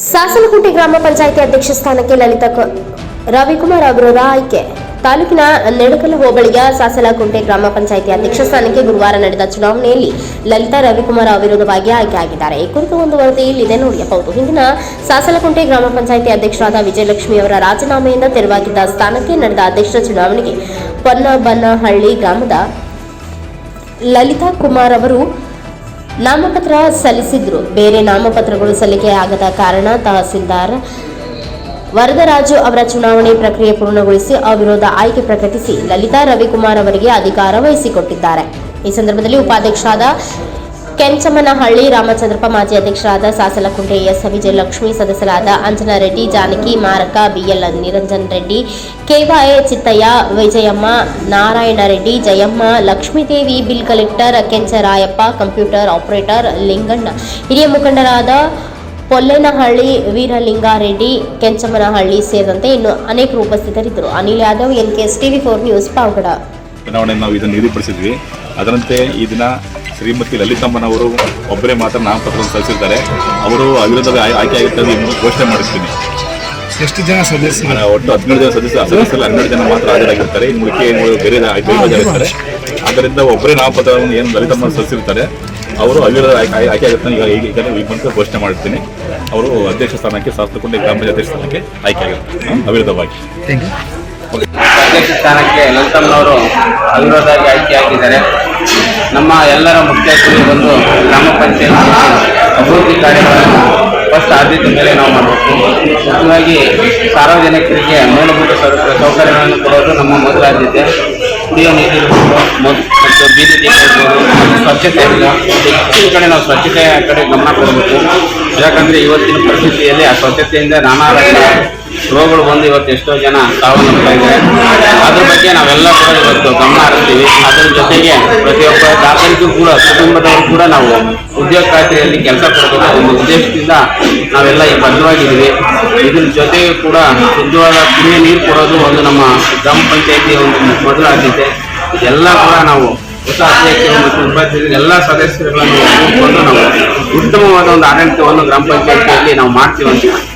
ಸಾಸಲಕೋಟೆ ಗ್ರಾಮ ಪಂಚಾಯಿತಿ ಅಧ್ಯಕ್ಷ ಸ್ಥಾನಕ್ಕೆ ಲಲಿತಾ ರವಿಕುಮಾರ್ ಅವರ ಆಯ್ಕೆ. ತಾಲೂಕಿನ ನೆಡಕಲ ಹೋಬಳಿಯ ಸಾಸಲಕೋಟೆ ಗ್ರಾಮ ಪಂಚಾಯಿತಿ ಅಧ್ಯಕ್ಷ ಸ್ಥಾನಕ್ಕೆ ಗುರುವಾರ ನಡೆದ ಚುನಾವಣೆಯಲ್ಲಿ ಲಲಿತಾ ರವಿಕುಮಾರ್ ಅವಿರೋಧವಾಗಿ ಆಯ್ಕೆಯಾಗಿದ್ದಾರೆ. ಈ ಕುರಿತು ಒಂದು ವರದಿ ಇಲ್ಲಿದೆ ನೋಡಬಹುದು. ಹಿಂದಿನ ಸಾಸಲಕೋಟೆ ಗ್ರಾಮ ಪಂಚಾಯಿತಿ ಅಧ್ಯಕ್ಷರಾದ ವಿಜಯಲಕ್ಷ್ಮಿ ಅವರ ರಾಜೀನಾಮೆಯಿಂದ ತೆರವಾಗಿದ್ದ ಸ್ಥಾನಕ್ಕೆ ನಡೆದ ಅಧ್ಯಕ್ಷರ ಚುನಾವಣೆಗೆ ಪೊನ್ನಬನಹಳ್ಳಿ ಗ್ರಾಮದ ಲಲಿತಾ ಕುಮಾರ್ ಅವರು ನಾಮಪತ್ರ ಸಲ್ಲಿಸಿದ್ರು. ಬೇರೆ ನಾಮಪತ್ರಗಳು ಸಲ್ಲಿಕೆಯಾಗದ ಕಾರಣ ತಹಸೀಲ್ದಾರ್ ವರದರಾಜು ಅವರ ಚುನಾವಣೆ ಪ್ರಕ್ರಿಯೆ ಪೂರ್ಣಗೊಳಿಸಿ ಅವಿರೋಧ ಆಯ್ಕೆ ಪ್ರಕಟಿಸಿ ಲಲಿತಾ ರವಿಕುಮಾರ್ ಅವರಿಗೆ ಅಧಿಕಾರ ವಹಿಸಿಕೊಟ್ಟಿದ್ದಾರೆ. ಈ ಸಂದರ್ಭದಲ್ಲಿ ಉಪಾಧ್ಯಕ್ಷರಾದ ಕೆಂಚಮ್ಮನಹಳ್ಳಿ ರಾಮಚಂದ್ರಪ್ಪ, ಮಾಜಿ ಅಧ್ಯಕ್ಷರಾದ ಸಾಸಲಕೋಟೆ ಎಸ್ ವಿಜಯಲಕ್ಷ್ಮಿ, ಸದಸ್ಯರಾದ Anjana Reddy, Janaki, Maraka, BL Niranjan Reddy, KY Chittaiah, Vijayamma, Narayana Reddy, Jayamma, Lakshmidevi, bill collector Kencharayappa, computer operator Linganna, ಹಿರಿಯ ಮುಖಂಡರಾದ ಪೊಲ್ಲೇನಹಳ್ಳಿ ವೀರಲಿಂಗಾರೆಡ್ಡಿ, ಕೆಂಚಮ್ಮನಹಳ್ಳಿ ಸೇರಿದಂತೆ ಇನ್ನು ಅನೇಕರು ಉಪಸ್ಥಿತರಿದ್ದರು. Anil Yadav, NKS TV4 news, Pavagada. ಚುನಾವಣೆ ನಾವು ಇದನ್ನು ನಿಗದಿಪಡಿಸಿದ್ವಿ. ಅದರಂತೆ ಈ ದಿನ ಶ್ರೀಮತಿ ಲಲಿತಮ್ಮನವರು ಒಬ್ಬರೇ ಮಾತ್ರ ನಾಮಪತ್ರವನ್ನು ಸಲ್ಲಿಸಿದ್ದಾರೆ. ಅವರು ಅವಿರೋಧ ಆಯ್ಕೆಯಾಗುತ್ತದೆ ಘೋಷಣೆ ಮಾಡಿರ್ತೀನಿ. ಎಷ್ಟು ಜನ ಸದಸ್ಯರು? ಒಟ್ಟು 17 ಜನ ಸದಸ್ಯರು 12 ಜನ ಮಾತ್ರ ಹಾಜರಾಗಿರ್ತಾರೆ. ಬೇರೆ ಹಾಜರಿರ್ತಾರೆ. ಆದ್ದರಿಂದ ಒಬ್ಬರೇ ನಾಮಪತ್ರವನ್ನು ಏನು ಲಲಿತಮ್ಮ ಸಲ್ಲಿಸಿರ್ತಾರೆ ಅವರು ಅವಿರೋಧ ಆಯ್ಕೆಯಾಗುತ್ತಾನೆ ಈಗ ಘೋಷಣೆ ಮಾಡಿರ್ತೀನಿ. ಅವರು ಅಧ್ಯಕ್ಷ ಸ್ಥಾನಕ್ಕೆ ಸಾಸಲಕೋಟೆ ಗ್ರಾಮ ಪಂಚಾಯತ್ ಅಧ್ಯಕ್ಷ ಸ್ಥಾನಕ್ಕೆ ಆಯ್ಕೆಯಾಗಿರ್ತಾರೆ ಅವಿರೋಧವಾಗಿ. ಅಧ್ಯಕ್ಷ ಸ್ಥಾನಕ್ಕೆ ಲಲಿತಮ್ಮನವರು ಅವಿರೋಧವಾಗಿ ಆಯ್ಕೆಯಾಗಿದ್ದಾರೆ. ನಮ್ಮ ಎಲ್ಲರ ಮುಖ್ಯ ಗುರಿ ಬಂದು ಗ್ರಾಮ ಪಂಚಾಯತ್ ಅಭಿವೃದ್ಧಿ ಕಾರ್ಯಗಳನ್ನು ಫಸ್ಟ್ ಆದ್ಯತೆ ಮೇಲೆ ನಾವು ಮಾಡಬೇಕು. ಮುಖ್ಯವಾಗಿ ಸಾರ್ವಜನಿಕರಿಗೆ ಮೂಲಭೂತ ಸೌಕರ್ಯಗಳನ್ನು ಕೊಡೋದು ನಮ್ಮ ಮೊದಲ ಆದ್ಯತೆ. ಕುಡಿಯೋ ನೀರು ಮತ್ತು ಬೀದಿ ದೀಪ ಇರ್ಬೋದು, ಸ್ವಚ್ಛತೆ ಇಲ್ಲ. ಹೆಚ್ಚಿನ ಕಡೆ ನಾವು ಸ್ವಚ್ಛತೆಯ ಕಡೆ ಗಮನ ಕೊಡಬೇಕು. ಯಾಕಂದರೆ ಇವತ್ತಿನ ಪರಿಸ್ಥಿತಿಯಲ್ಲಿ ಆ ಸ್ವಚ್ಛತೆಯಿಂದ ನಾನಾ ರೋಗಗಳು ಬಂದು ಇವತ್ತು ಎಷ್ಟೋ ಜನ ಸಾವನ್ನಪ್ತಾ ಇದ್ದಾರೆ. ಅದ್ರ ಬಗ್ಗೆ ನಾವೆಲ್ಲ ಕೂಡ ಇವತ್ತು ಗಮನ ಹರಿಸ್ತೀವಿ. ಅದರ ಜೊತೆಗೆ ಪ್ರತಿಯೊಬ್ಬ ದಾಖಲಿಗೂ ಕೂಡ ಕುಟುಂಬದವರು ಕೂಡ ನಾವು ಉದ್ಯೋಗ ಖಾತ್ರಿಯಲ್ಲಿ ಕೆಲಸ ಕೊಡಬೇಕು ಒಂದು ಉದ್ದೇಶದಿಂದ ನಾವೆಲ್ಲ ಈ ಬದ್ಧವಾಗಿದ್ದೀವಿ. ಇದ್ರ ಜೊತೆಗೆ ಕೂಡ ಶುದ್ಧವಾದ ಕುಡಿಯುವ ನೀರು ಕೊಡೋದು ಒಂದು ನಮ್ಮ ಗ್ರಾಮ ಪಂಚಾಯಿತಿಯ ಒಂದು ಮೊದಲ ಆದ್ಯತೆ. ಇದೆಲ್ಲ ಕೂಡ ನಾವು ಹೊಸ ಅಧ್ಯಕ್ಷರು ಮತ್ತು ಉಪಾಧ್ಯಕ್ಷರು ಎಲ್ಲ ಸದಸ್ಯರುಗಳನ್ನು ಕೂತ್ಕೊಂಡು ನಾವು ಉತ್ತಮವಾದ ಒಂದು ಆಡಳಿತವನ್ನು ಗ್ರಾಮ ಪಂಚಾಯಿತಿಯಲ್ಲಿ ನಾವು ಮಾಡ್ತೀವಿ ಅಂತ